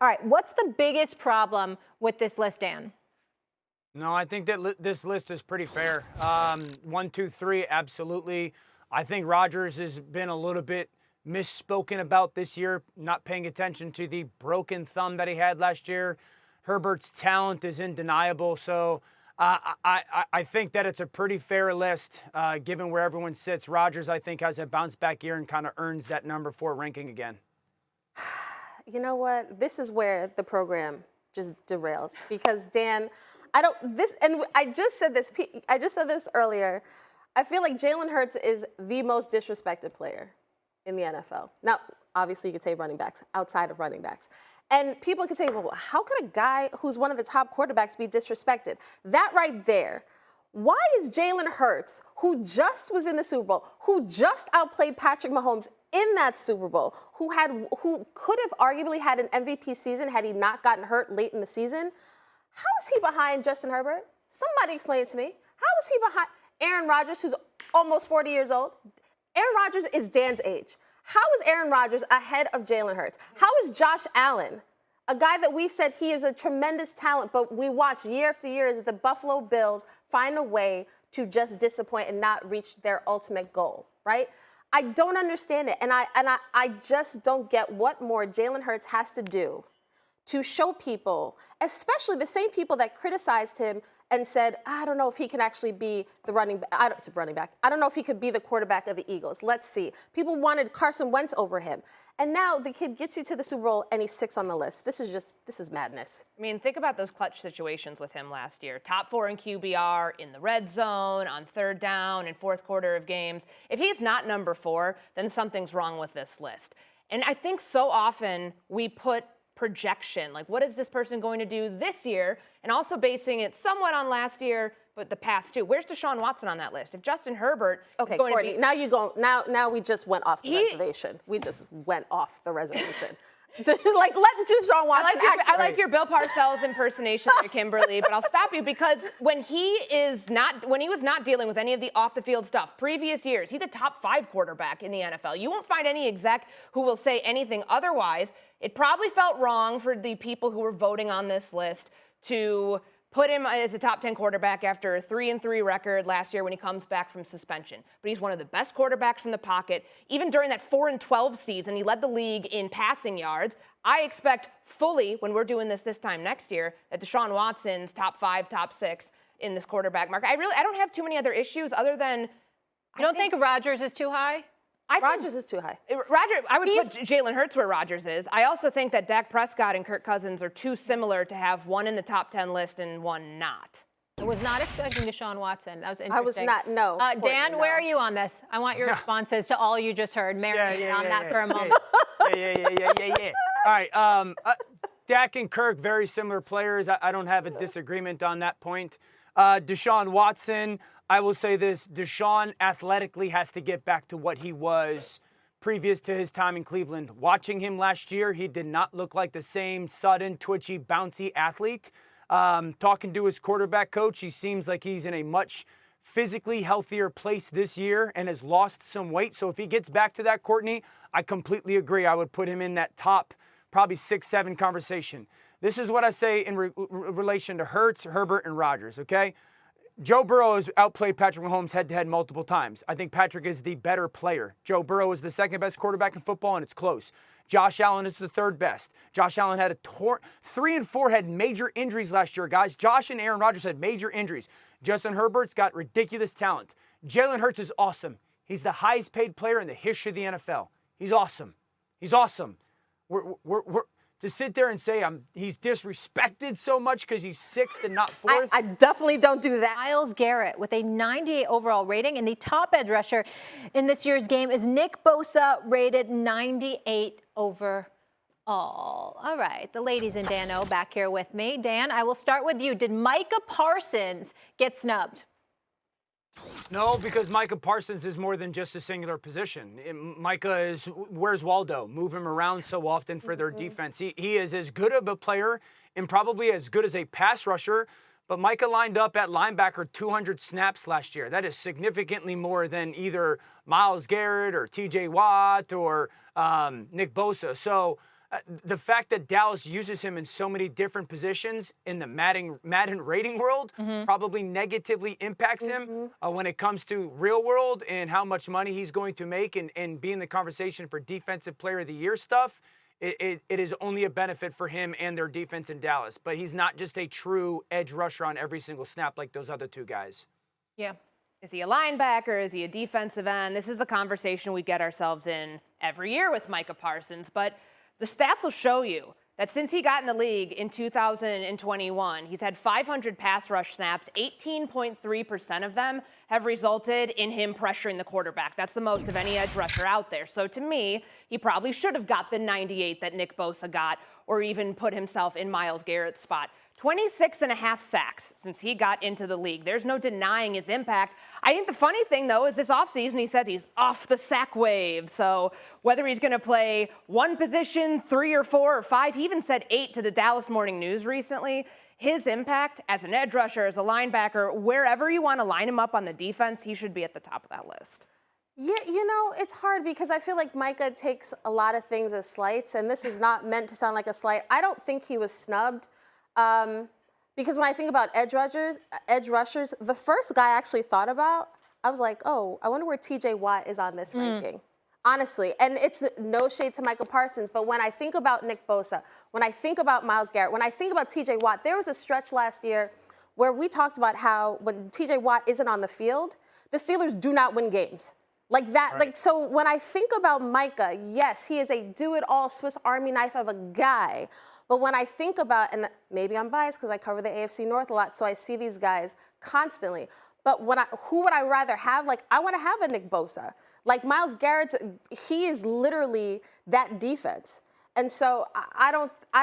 All right, what's the biggest problem with this list, Dan? No, I think that this list is pretty fair. 1, 2, 3, absolutely. I think Rodgers has been a little bit misspoken about this year, not paying attention to the broken thumb that he had last year. Herbert's talent is undeniable, so I think that it's a pretty fair list given where everyone sits. Rodgers, I think, has a bounce-back year and kind of earns that number 4 ranking again. You know what? This is where the program just derails because Dan, I just said this earlier. I feel like Jalen Hurts is the most disrespected player in the NFL. Now, obviously, you could say running backs, outside of running backs. And people could say, well, how could a guy who's one of the top quarterbacks be disrespected? That right there. Why is Jalen Hurts, who just was in the Super Bowl, who just outplayed Patrick Mahomes in that Super Bowl, who could have arguably had an MVP season had he not gotten hurt late in the season, how is he behind Justin Herbert? Somebody explain it to me. How is he behind Aaron Rodgers, who's almost 40 years old? Aaron Rodgers is Dan's age. How is Aaron Rodgers ahead of Jalen Hurts? How is Josh Allen, a guy that we've said he is a tremendous talent, but we watch year after year as the Buffalo Bills find a way to just disappoint and not reach their ultimate goal, right? I don't understand it, and I just don't get what more Jalen Hurts has to do to show people, especially the same people that criticized him and said, I don't know if he can actually be the running back. I don't know if he could be the quarterback of the Eagles. Let's see. People wanted Carson Wentz over him. And now the kid gets you to the Super Bowl and he's 6 on the list. This is madness. I mean, think about those clutch situations with him last year. Top 4 in QBR, in the red zone, on 3rd down, in 4th quarter of games. If he's not number 4, then something's wrong with this list. And I think so often we put projection, like what is this person going to do this year, and also basing it somewhat on last year, but the past too. Where's Deshaun Watson on that list? If Justin Herbert is going Courtney, to be... now we just went off the reservation. We just went off the reservation. Like, let Deshaun Watson I like your Bill Parcells impersonation of Kimberley, but I'll stop you because when he was not dealing with any of the off-the-field stuff, previous years, he's a top 5 quarterback in the NFL. You won't find any exec who will say anything otherwise. It probably felt wrong for the people who were voting on this list to put him as a top 10 quarterback after a 3-3 record last year when he comes back from suspension. But he's one of the best quarterbacks from the pocket. Even during that 4-12 season, he led the league in passing yards. I expect fully, when we're doing this time next year, that Deshaun Watson's top 5, top 6 in this quarterback market. I don't have too many other issues other than... You don't think Rodgers is too high? Rodgers is too high. I would put Jalen Hurts where Rodgers is. I also think that Dak Prescott and Kirk Cousins are too similar to have one in the top 10 list and one not. I was not expecting Deshaun Watson. That was interesting. I was not, no. Dan, where are you on this? I want your responses to all you just heard. Marinate on that for a moment. Yeah. All right. Dak and Kirk, very similar players. I don't have a disagreement on that point. Deshaun Watson, I will say this. Deshaun athletically has to get back to what he was previous to his time in Cleveland. Watching him last year, he did not look like the same sudden, twitchy, bouncy athlete. Talking to his quarterback coach, he seems like he's in a much physically healthier place this year and has lost some weight. So if he gets back to that, Courtney, I completely agree. I would put him in that top probably 6, 7 conversation. This is what I say in relation to Hurts, Herbert, and Rodgers, okay? Joe Burrow has outplayed Patrick Mahomes head-to-head multiple times. I think Patrick is the better player. Joe Burrow is the 2nd best quarterback in football, and it's close. Josh Allen is the 3rd best. Josh Allen had 3 and 4 had major injuries last year, guys. Josh and Aaron Rodgers had major injuries. Justin Herbert's got ridiculous talent. Jalen Hurts is awesome. He's the highest paid player in the history of the NFL. He's awesome. He's awesome. To sit there and say he's disrespected so much because he's 6th and not 4th. I definitely don't do that. Myles Garrett with a 98 overall rating, and the top edge rusher in this year's game is Nick Bosa, rated 98 overall. All right, the ladies and Dan-O back here with me. Dan, I will start with you. Did Micah Parsons get snubbed? No, because Micah Parsons is more than just a singular position. Micah is, where's Waldo? Move him around so often for their defense. He is as good of a player and probably as good as a pass rusher, but Micah lined up at linebacker 200 snaps last year. That is significantly more than either Myles Garrett or TJ Watt or Nick Bosa. So The fact that Dallas uses him in so many different positions in the Madden rating world probably negatively impacts him when it comes to real world and how much money he's going to make and be in the conversation for Defensive Player of the Year stuff. It is only a benefit for him and their defense in Dallas. But he's not just a true edge rusher on every single snap like those other two guys. Yeah. Is he a linebacker? Is he a defensive end? This is the conversation we get ourselves in every year with Micah Parsons. But the stats will show you that since he got in the league in 2021, he's had 500 pass rush snaps. 18.3% of them have resulted in him pressuring the quarterback. That's the most of any edge rusher out there. So to me, he probably should have got the 98 that Nick Bosa got, or even put himself in Myles Garrett's spot. 26.5 sacks since he got into the league. There's no denying his impact. I think the funny thing, though, is this offseason he says he's off the sack wave. So whether he's going to play one position, 3 or 4 or 5, he even said 8 to the Dallas Morning News recently. His impact as an edge rusher, as a linebacker, wherever you want to line him up on the defense, he should be at the top of that list. Yeah, you know, it's hard because I feel like Micah takes a lot of things as slights, and this is not meant to sound like a slight. I don't think he was snubbed. Because when I think about edge rushers, the first guy I actually thought about, I was like, oh, I wonder where TJ Watt is on this ranking. Honestly, and it's no shade to Micah Parsons, but when I think about Nick Bosa, when I think about Myles Garrett, when I think about TJ Watt, there was a stretch last year where we talked about how when TJ Watt isn't on the field, the Steelers do not win games. Like that, Right. like, so when I think about Micah, yes, he is a do-it-all Swiss Army knife of a guy. But when I think about, and maybe I'm biased because I cover the AFC North a lot, so I see these guys constantly. But who would I rather have? Like, I want to have a Nick Bosa. Like, Myles Garrett, he is literally that defense. And so I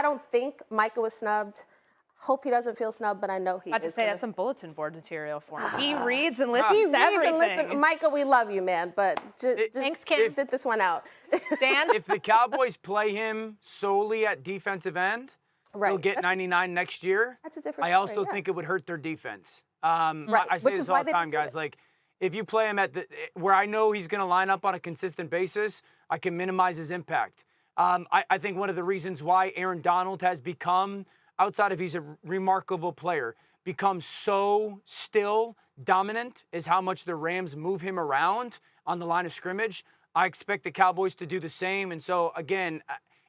don't think Micah was snubbed. Hope he doesn't feel snubbed, but I know he is. I have to say, that's some bulletin board material for him. He reads and listens He to reads everything. and listens. Micah, we love you, man, but just Thanks, Kim. sit this one out. Dan? If the Cowboys play him solely at defensive end, Right. he'll get 99 next year. That's a different I also story, yeah. think it would hurt their defense. Right, I say which this is all why the they time, didn't do guys. it. Like, if you play him where I know he's going to line up on a consistent basis, I can minimize his impact. I think one of the reasons why Aaron Donald has become, outside of he's a remarkable player, become so still dominant is how much the Rams move him around on the line of scrimmage. I expect the Cowboys to do the same. And so, again,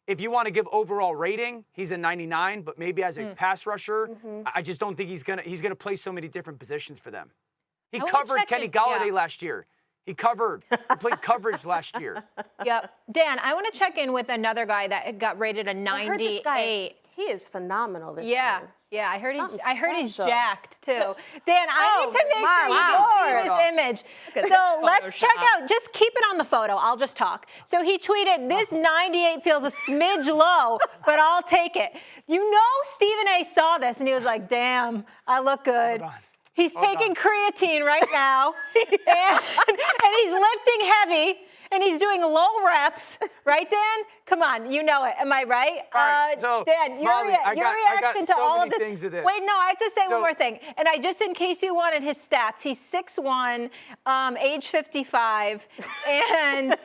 if you want to give overall rating, he's a 99, but maybe as a pass rusher, I just don't think he's gonna play so many different positions for them. He wanna covered check Kenny in, Golladay yeah. last year. He played coverage last year. Yep. Dan, I want to check in with another guy that got rated a I heard this guy 98. he is phenomenal this Yeah. year. Yeah, I heard Something he's special. jacked too. Dan, I need to make my sure you can see Lord. this image. So let's check Photoshop. out, just keep it on the photo. I'll just talk. So he tweeted, this 98 feels a smidge low, but I'll take it. You know Stephen A saw this and he was like, damn, I look good. Hold on. He's taking creatine right now, and he's lifting heavy, and he's doing low reps. Right, Dan? Come on, you know it. Am I right? All right, so, Dan, your, Molly, I got reaction to so all many of this. things to this. Wait, no, I have to say So- one more thing. And just in case you wanted his stats, he's 6'1", age 55, and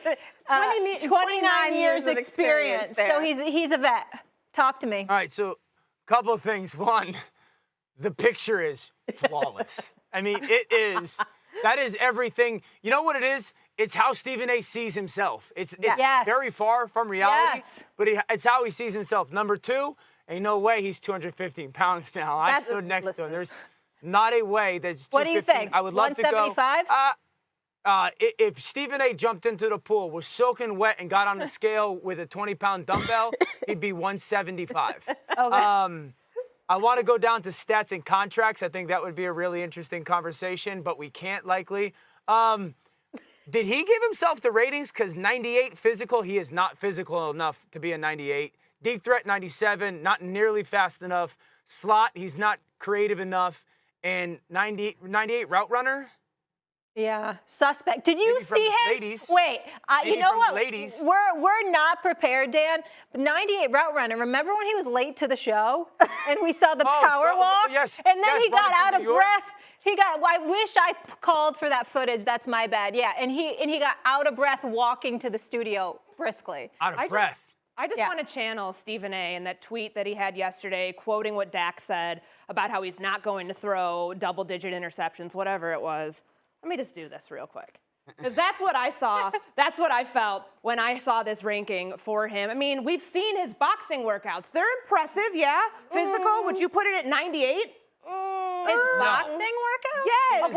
29 years of experience. experience So there. he's a vet. Talk to me. All right, so a couple of things. One, the picture is flawless. I mean, that is everything. You know what it is? It's how Stephen A sees himself. It's Yes. very far from reality, Yes. but it's how he sees himself. Number two, ain't no way he's 215 pounds now. I That's- stood next to listen. him. There's not a way that's 215. What do you think? I would love to go. 175? If Stephen A jumped into the pool, was soaking wet, and got on the scale with a 20-pound dumbbell, he'd be 175. Okay. I want to go down to stats and contracts. I think that would be a really interesting conversation, but we can't likely. Did he give himself the ratings? Because 98 physical, he is not physical enough to be a 98. Deep threat, 97, not nearly fast enough. Slot, he's not creative enough. And 98 route runner, Yeah, suspect. Did you Maybe from see the him? ladies. Wait, you Maybe know from the what? ladies. We're not prepared, Dan. But 98 route runner. Remember when he was late to the show and we saw the power oh, walk? yes, And then yes, he got running from out of New York. breath. I wish I called for that footage. That's my bad. Yeah, and he got out of breath walking to the studio briskly. out of breath. I just want to channel Stephen A. and that tweet that he had yesterday, quoting what Dak said about how he's not going to throw double-digit interceptions, whatever it was. Let me just do this real quick. Because that's what I saw. That's what I felt when I saw this ranking for him. I mean, we've seen his boxing workouts. They're impressive, yeah. Physical, would you put it at 98? His boxing workout? Yes.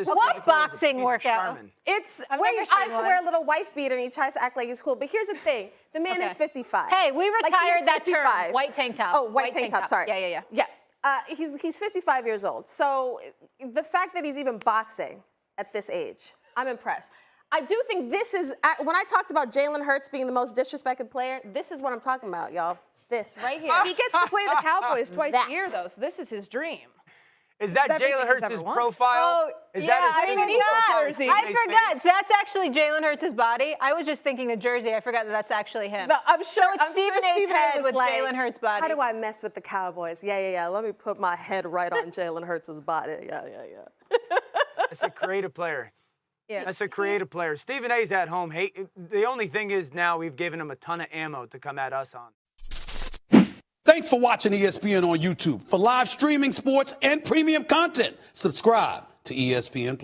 What boxing workout? It's Wait, I swear a little wife beater and he tries to act like he's cool. But here's the thing. The man is 55. Hey, we retired that term. 55. White tank top. Oh, white tank top, sorry. Yeah. He's 55 years old. So the fact that he's even boxing at this age, I'm impressed. I do think this is, when I talked about Jalen Hurts being the most disrespected player, this is what I'm talking about, y'all. This right here. He gets to play the Cowboys twice a year, though, so this is his dream. Is that Jalen Hurts' profile? Oh, Is yeah, that his jersey? I forgot. That's actually Jalen Hurts' body. I was just thinking the jersey. I forgot that that's actually him. No, I'm sure So it's Stephen A's head was with like, Jalen Hurts' body. How do I mess with the Cowboys? Yeah. Let me put my head right on Jalen Hurts' body. Yeah. That's a creative player. Yeah. That's a creative player. Stephen A's at home. Hey, the only thing is now we've given him a ton of ammo to come at us on. Thanks for watching ESPN on YouTube. For live streaming, sports, and premium content, subscribe to ESPN+.